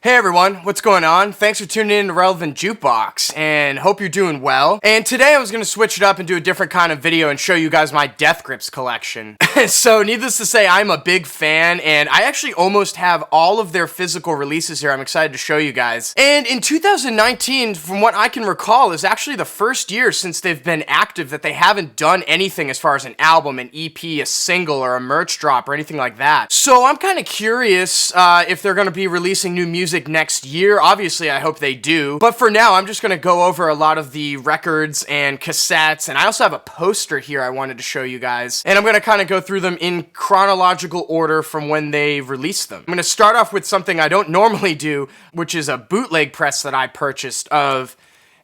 Hey everyone, what's going on? Thanks for tuning in to Relevant Jukebox, and hope you're doing well. And today I was going to switch it up and do a different kind of video and show you guys my Death Grips collection. So needless to say, I'm a big fan, and I actually almost have all of their physical releases here. I'm excited to show you guys. And in 2019, from what I can recall, is actually the first year since they've been active that they haven't done anything as far as an album, an EP, a single, or a merch drop, or anything like that. So I'm kind of curious if they're going to be releasing new music next year. Obviously, I hope they do. But for now, I'm just going to go over a lot of the records and cassettes, and I also have a poster here I wanted to show you guys. And I'm going to kind of go through them in chronological order from when they released them. I'm going to start off with something I don't normally do, which is a bootleg press that I purchased of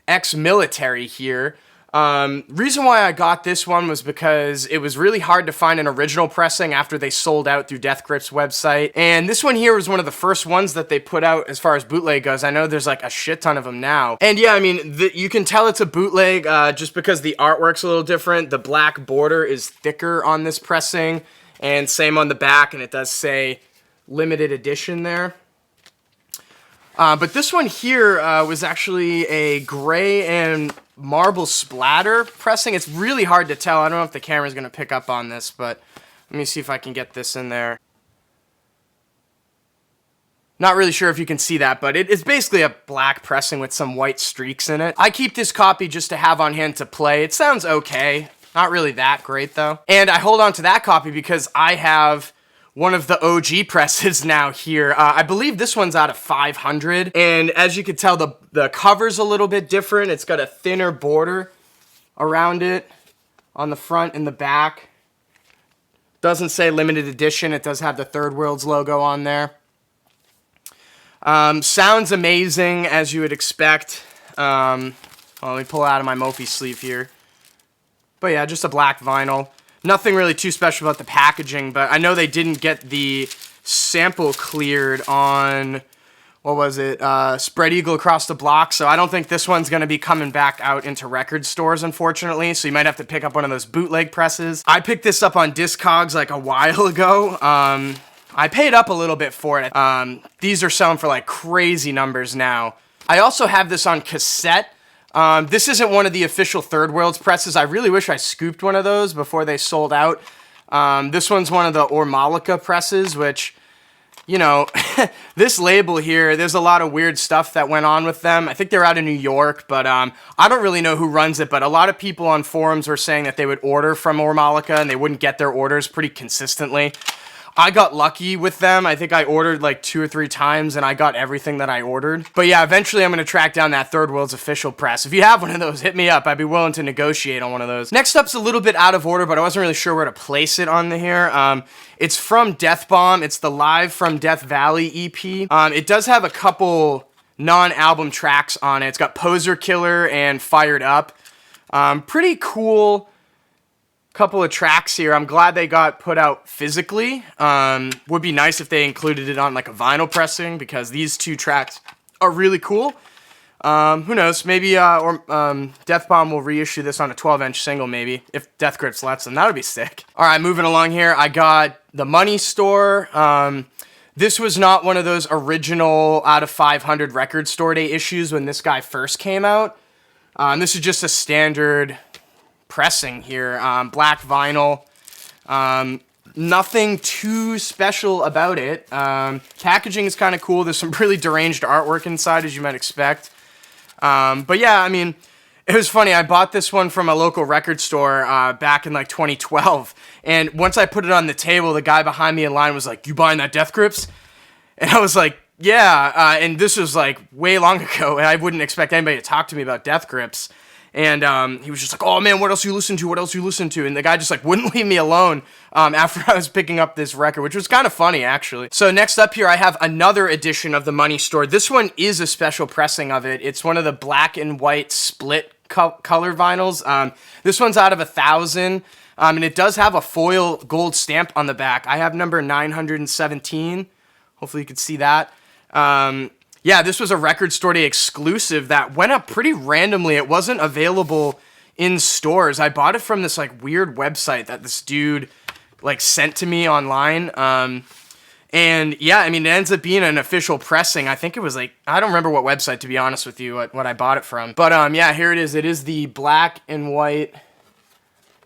Ex-Military here. Reason why I got this one was because it was really hard to find an original pressing after they sold out through Death Grips' website. And this one here was one of the first ones that they put out as far as bootleg goes. I know there's like a shit ton of them now. And yeah, I mean, you can tell it's a bootleg just because the artwork's a little different. The black border is thicker on this pressing, and same on the back, and it does say limited edition there. But this one here was actually a gray and marble splatter pressing. It's really hard to tell. I don't know if the camera's going to pick up on this, but let me see if I can get this in there. Not really sure if you can see that, but it's basically a black pressing with some white streaks in it. I keep this copy just to have on hand to play. It sounds okay. Not really that great, though. And I hold on to that copy because I have one of the OG presses now here. I believe this one's out of 500, and as you can tell, the cover's a little bit different. It's got a thinner border around it on the front and the back. Doesn't say limited edition. It does have the Third World's logo on there. Sounds amazing, as you would expect. Well, let me pull it out of my Mophie sleeve here. But yeah, just a black vinyl. Nothing really too special about the packaging, but I know they didn't get the sample cleared on, what was it, Spread Eagle Across the Block, so I don't think this one's going to be coming back out into record stores, unfortunately, so you might have to pick up one of those bootleg presses. I picked this up on Discogs like a while ago. I paid up a little bit for it. These are selling for like crazy numbers now. I also have this on cassette. This isn't one of the official Third World's presses. I really wish I scooped one of those before they sold out. This one's one of the Ormalica presses, which, you know, this label here, there's a lot of weird stuff that went on with them. I think they're out of New York, but I don't really know who runs it, but a lot of people on forums were saying that they would order from Ormalica and they wouldn't get their orders pretty consistently. I got lucky with them. I think I ordered like 2 or 3 times and I got everything that I ordered. But yeah, eventually I'm going to track down that Third World's official press. If you have one of those, hit me up. I'd be willing to negotiate on one of those. Next up's a little bit out of order, but I wasn't really sure where to place it on the here. It's from Death Bomb. It's the Live from Death Valley EP. It does have a couple non-album tracks on it. It's got Poser Killer and Fired Up. Pretty cool couple of tracks here. I'm glad they got put out physically. Would be nice if they included it on like a vinyl pressing, because these 2 tracks are really cool. Who knows, maybe Death Bomb will reissue this on a 12-inch single, maybe, if Death Grips lets them. That would be sick. Alright, moving along here, I got the Money Store. This was not one of those original out of 500 record store day issues when this guy first came out. This is just a standard pressing here, black vinyl. Nothing too special about it. Packaging is kind of cool. There's some really deranged artwork inside, as you might expect. But yeah, I mean, it was funny. I bought this one from a local record store back in like 2012, and once I put it on the table, the guy behind me in line was like, "You buying that Death Grips?" And I was like, "Yeah." And this was like way long ago, and I wouldn't expect anybody to talk to me about Death Grips. And he was just like, "Oh man, what else you listen to? What else you listen to?" And the guy just like wouldn't leave me alone after I was picking up this record, which was kind of funny actually. So next up here, I have another edition of the Money Store. This one is a special pressing of it. It's one of the black and white split color vinyls. This one's out of 1,000, and it does have a foil gold stamp on the back. I have number 917. Hopefully you can see that. Yeah, this was a Record Store Day exclusive that went up pretty randomly. It wasn't available in stores. I bought it from this like weird website that this dude like sent to me online. And yeah, I mean, it ends up being an official pressing. I think it was like, I don't remember what website, to be honest with you, what I bought it from. But yeah, here it is. It is the black and white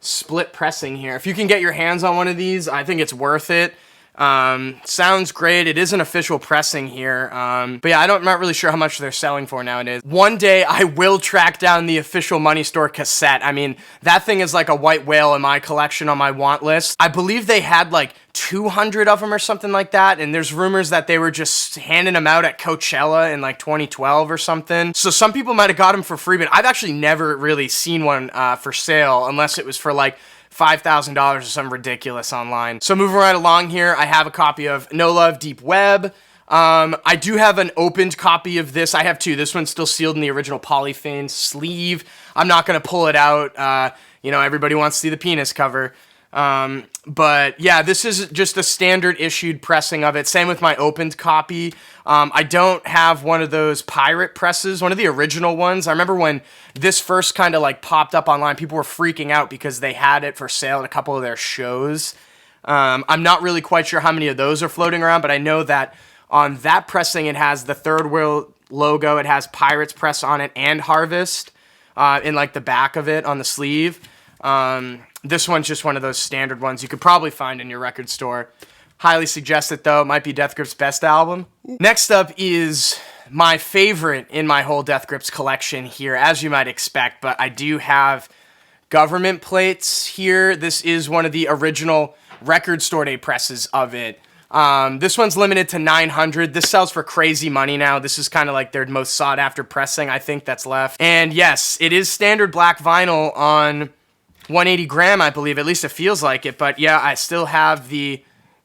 split pressing here. If you can get your hands on one of these, I think it's worth it. Sounds great. It is an official pressing here. But yeah, I'm not really sure how much they're selling for nowadays. One day I will track down the official money store cassette. I mean, that thing is like a white whale in my collection on my want list. I believe they had like 200 of them or something like that, and there's rumors that they were just handing them out at Coachella in like 2012 or something. So some people might have got them for free, but I've actually never really seen one for sale unless it was for like $5,000 or something ridiculous online. So moving right along here, I have a copy of Nola of Deep Web. I do have an opened copy of this. I have two. This one's still sealed in the original polyphane sleeve. I'm not going to pull it out. You know, everybody wants to see the penis cover. But yeah, this is just a standard issued pressing of it. Same with my opened copy. I don't have one of those pirate presses, one of the original ones. I remember when this first kind of like popped up online, people were freaking out because they had it for sale at a couple of their shows. I'm not really quite sure how many of those are floating around, but I know that on that pressing, it has the Third World logo. It has Pirates Press on it and Harvest in like the back of it on the sleeve. This one's just one of those standard ones you could probably find in your record store. Highly suggest it though. It might be Death Grip's best album. Next up is my favorite in my whole Death Grips collection here, as you might expect, but I do have government plates here. This is one of the original record store day presses of it. This one's limited to 900. This sells for crazy money now. This is kind of like their most sought after pressing, I think, that's left. And yes, it is standard black vinyl on 180 gram, I believe. At least it feels like it. But yeah, I still have the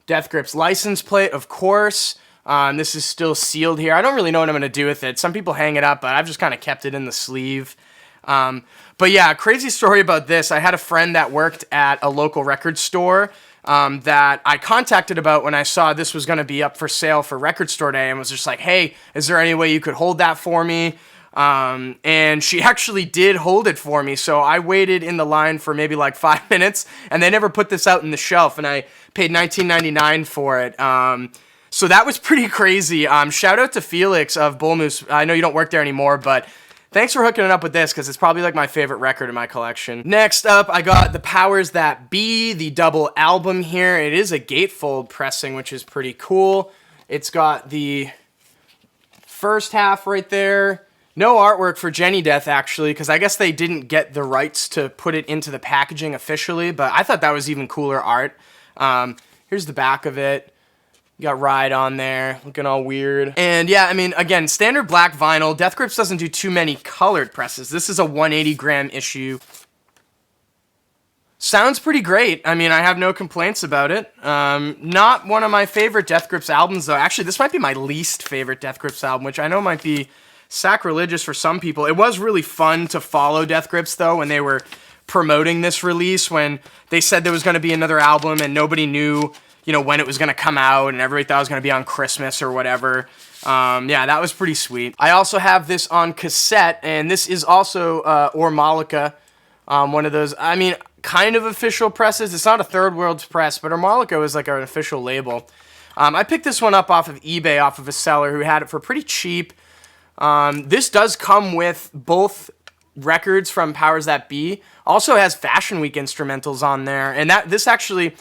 Death Grips license plate, of course. This is still sealed here. I don't really know what I'm going to do with it. Some people hang it up, but I've just kind of kept it in the sleeve. But yeah, crazy story about this. I had a friend that worked at a local record store that I contacted about when I saw this was going to be up for sale for Record Store Day, and was just like, hey, is there any way you could hold that for me? And she actually did hold it for me, so I waited in the line for maybe like 5 minutes, and they never put this out in the shelf, and I paid $19.99 for it. So that was pretty crazy. Shout out to Felix of Bull Moose. I know you don't work there anymore, but thanks for hooking it up with this, because it's probably like my favorite record in my collection. Next up, I got the Powers That Be, the double album here. It is a gatefold pressing, which is pretty cool. It's got the first half right there. No artwork for Jenny Death, actually, because I guess they didn't get the rights to put it into the packaging officially, but I thought that was even cooler art. Here's the back of it. You got Ride on there, looking all weird. And yeah, I mean, again, standard black vinyl. Death Grips doesn't do too many colored presses. This is a 180 gram issue. Sounds pretty great. I mean, I have no complaints about it. Not one of my favorite Death Grips albums, though. Actually, this might be my least favorite Death Grips album, which I know might be sacrilegious for some people. It was really fun to follow Death Grips, though, when they were promoting this release, when they said there was going to be another album and nobody knew, you know, when it was going to come out, and everybody thought it was going to be on Christmas or whatever. Yeah, that was pretty sweet. I also have this on cassette, and this is also Or Malika, one of those, I mean, kind of official presses. It's not a Third World's press, but Or Malika is like an official label. I picked this one up off of eBay, off of a seller who had it for pretty cheap. This does come with both records from Powers That Be. Also has Fashion Week instrumentals on there, and this actually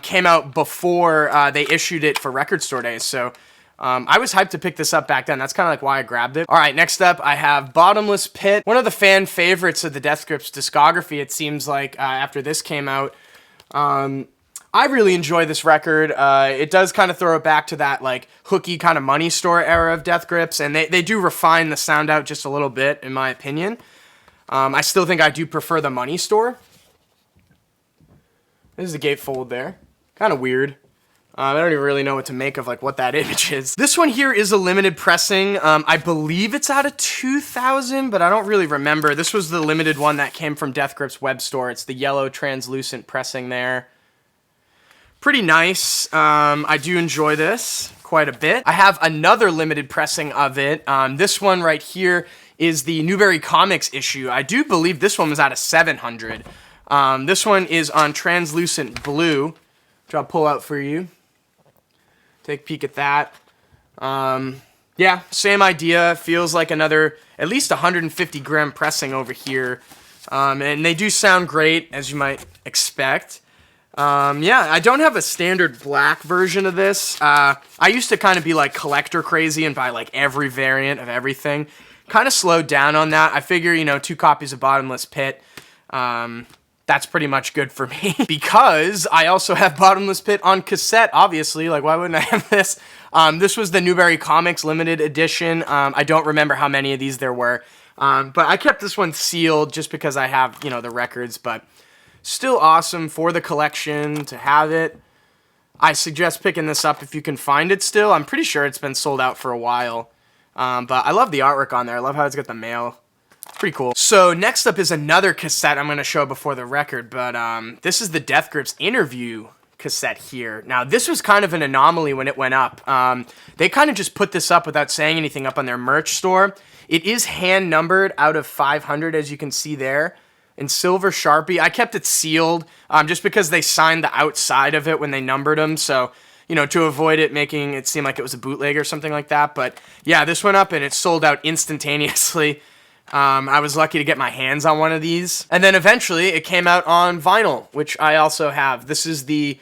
came out before they issued it for Record Store Day, so I was hyped to pick this up back then. That's kind of like why I grabbed it. All right, next up, I have Bottomless Pit, one of the fan favorites of the Death Grips discography, it seems like, after this came out. I really enjoy this record. It does kind of throw it back to that like hooky kind of money store era of Death Grips, and they do refine the sound out just a little bit, in my opinion. I still think I do prefer the money store. This is the gatefold there. Kind of weird. I don't even really know what to make of like what that image is. This one here is a limited pressing. I believe it's out of 2000, but I don't really remember. This was the limited one that came from Death Grips web store. It's the yellow translucent pressing there. Pretty nice. I do enjoy this quite a bit. I have another limited pressing of it. This one right here is the Newberry Comics issue. I do believe this one was out of 700. This one is on translucent blue, which I'll pull out for you. Take a peek at that. Yeah, same idea. Feels like another at least 150 gram pressing over here. And they do sound great, as you might expect. Yeah, I don't have a standard black version of this. I used to kind of be like collector crazy and buy like every variant of everything. Kind of slowed down on that. I figure, you know, 2 copies of Bottomless Pit, that's pretty much good for me. Because I also have Bottomless Pit on cassette, obviously. Like, why wouldn't I have this? This was the Newberry Comics limited edition. I don't remember how many of these there were. But I kept this one sealed just because I have, you know, the records. But still awesome for the collection to have it. I suggest picking this up if you can find it still. I'm pretty sure it's been sold out for a while. But I love the artwork on there. I love how it's got the mail. It's pretty cool. So next up is another cassette I'm going to show before the record. But this is the Death Grips interview cassette here. Now, this was kind of an anomaly when it went up. They kind of just put this up without saying anything up on their merch store. It is hand numbered out of 500, as you can see there, in silver Sharpie. I kept it sealed just because they signed the outside of it when they numbered them. So, you know, to avoid it making it seem like it was a bootleg or something like that. But yeah, this went up and it sold out instantaneously. I was lucky to get my hands on one of these. And then eventually it came out on vinyl, which I also have. This is the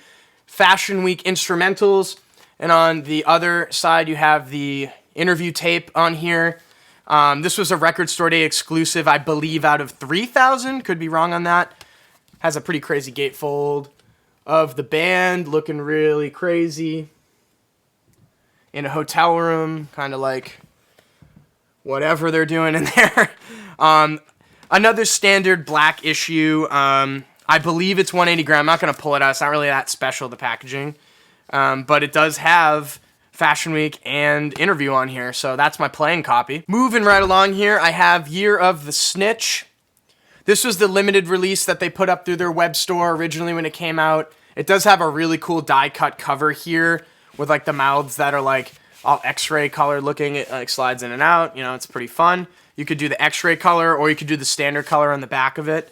Fashion Week instrumentals. And on the other side, you have the interview tape on here. This was a Record Store Day exclusive, I believe, out of 3,000. Could be wrong on that. Has a pretty crazy gatefold of the band looking really crazy. In a hotel room, kind of like whatever they're doing in there. Another standard black issue. I believe it's 180 gram. I'm not going to pull it out. It's not really that special, the packaging. But it does have Fashion Week and interview on here, so that's my playing copy. Moving right along here, I have Year of the Snitch. This was the limited release that they put up through their web store originally when it came out. It does have a really cool die-cut cover here with like the mouths that are like all x-ray color looking. It like slides in and out. You know, it's pretty fun. You could do the x-ray color or you could do the standard color on the back of it.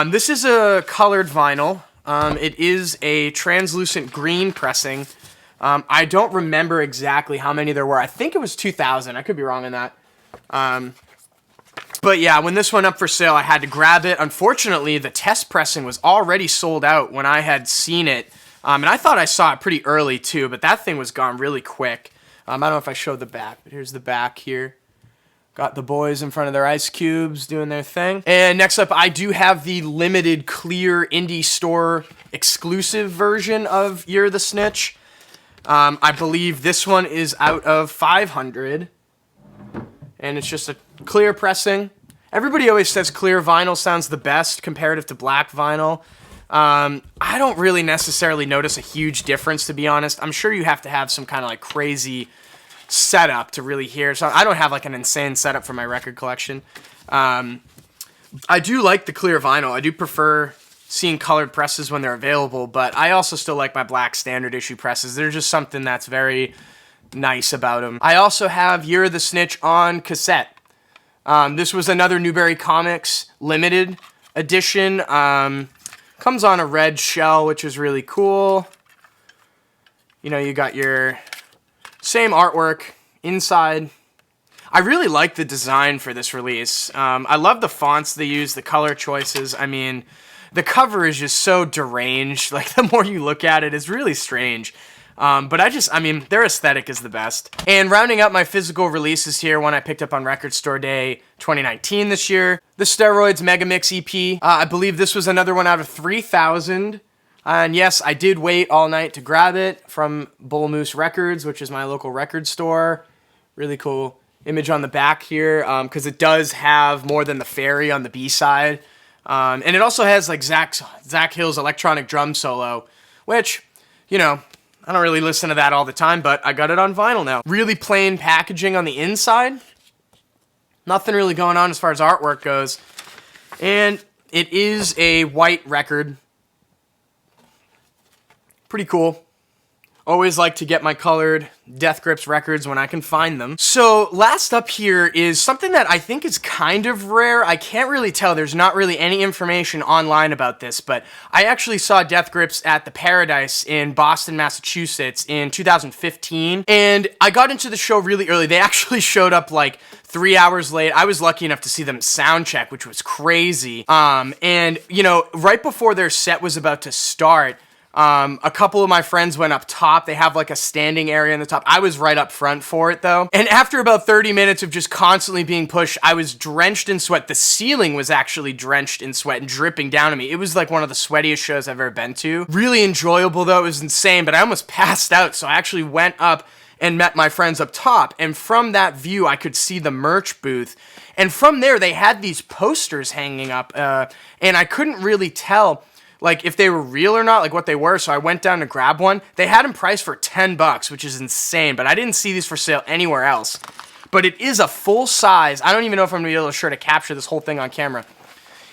This is a colored vinyl. It is a translucent green pressing. I don't remember exactly how many there were. I think it was 2,000. I could be wrong on that. But yeah, when this went up for sale, I had to grab it. Unfortunately, the test pressing was already sold out when I had seen it. And I thought I saw it pretty early too, but that thing was gone really quick. I don't know if I showed the back, but here's the back here. Got the boys in front of their ice cubes doing their thing. And next up, I do have the limited clear indie store exclusive version of Year of the Snitch. I believe this one is out of 500. And it's just a clear pressing. Everybody always says clear vinyl sounds the best comparative to black vinyl. I don't really necessarily notice a huge difference, to be honest. I'm sure you have to have some kind of like crazy setup to really hear. So I don't have like an insane setup for my record collection. I do like the clear vinyl. I do prefer seeing colored presses when they're available, but I also still like my black standard issue presses. They're just something that's very nice about them. I also have Year of the Snitch on cassette. This was another Newberry Comics limited edition. Comes on a red shell, which is really cool. You know, you got your same artwork inside. I really like the design for this release. I love the fonts they use, the color choices. I mean, the cover is just so deranged. Like, the more you look at it, it's really strange. But I mean, their aesthetic is the best. And rounding out my physical releases here, one I picked up on Record Store Day 2019 this year, the Steroids Megamix EP. I believe this was another one out of 3,000. And yes, I did wait all night to grab it from Bull Moose Records, which is my local record store. Really cool image on the back here, because it does have More Than the Fairy on the B-side. And it also has like Zach Hill's electronic drum solo, which, you know, I don't really listen to that all the time, but I got it on vinyl now. Really plain packaging on the inside. Nothing really going on as far as artwork goes. And it is a white record. Pretty cool. Always like to get my colored Death Grips records when I can find them. So last up here is something that I think is kind of rare. I can't really tell. There's not really any information online about this, but I actually saw Death Grips at the Paradise in Boston, Massachusetts in 2015, and I got into the show really early. They actually showed up like 3 hours late. I was lucky enough to see them sound check, which was crazy. And you know, right before their set was about to start, a couple of my friends went up top. They have like a standing area in the top. I was right up front for it though. And after about 30 minutes of just constantly being pushed, I was drenched in sweat. The ceiling was actually drenched in sweat and dripping down on me. It was like one of the sweatiest shows I've ever been to. Really enjoyable though. It was insane, but I almost passed out. So I actually went up and met my friends up top. And from that view, I could see the merch booth. And from there, they had these posters hanging up. And I couldn't really tell like if they were real or not, like what they were. So I went down to grab one. They had them priced for $10, which is insane, but I didn't see these for sale anywhere else. But it is a full size. I don't even know if I'm gonna be able to capture this whole thing on camera.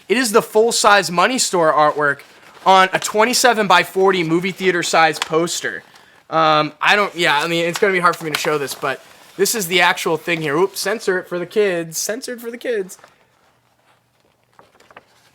It is the full size Money Store artwork on a 27 by 40 movie theater size poster. I mean, it's gonna be hard for me to show this, but this is the actual thing here. Oops, censor it for the kids. Censored for the kids.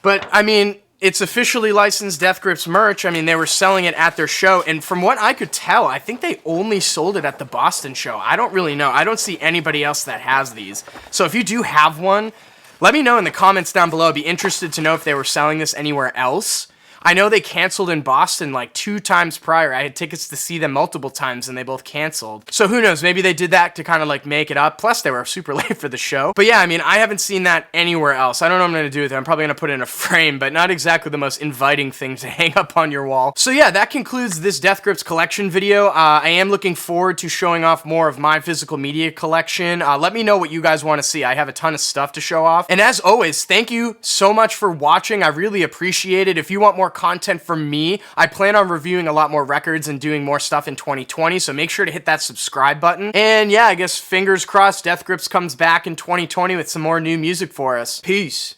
But I mean, it's officially licensed Death Grips merch. I mean, they were selling it at their show, and from what I could tell, I think they only sold it at the Boston show. I don't really know. I don't see anybody else that has these. So if you do have one, let me know in the comments down below. I'd be interested to know if they were selling this anywhere else. I know they canceled in Boston like 2 times prior. I had tickets to see them multiple times and they both canceled. So who knows, maybe they did that to kind of like make it up. Plus they were super late for the show. But yeah, I mean, I haven't seen that anywhere else. I don't know what I'm gonna do with it. I'm probably gonna put it in a frame, but not exactly the most inviting thing to hang up on your wall. So yeah, that concludes this Death Grips collection video. I am looking forward to showing off more of my physical media collection. Let me know what you guys wanna see. I have a ton of stuff to show off. And as always, thank you so much for watching. I really appreciate it. If you want more content from me, I plan on reviewing a lot more records and doing more stuff in 2020, so make sure to hit that subscribe button. And yeah, I guess fingers crossed Death Grips comes back in 2020 with some more new music for us. Peace.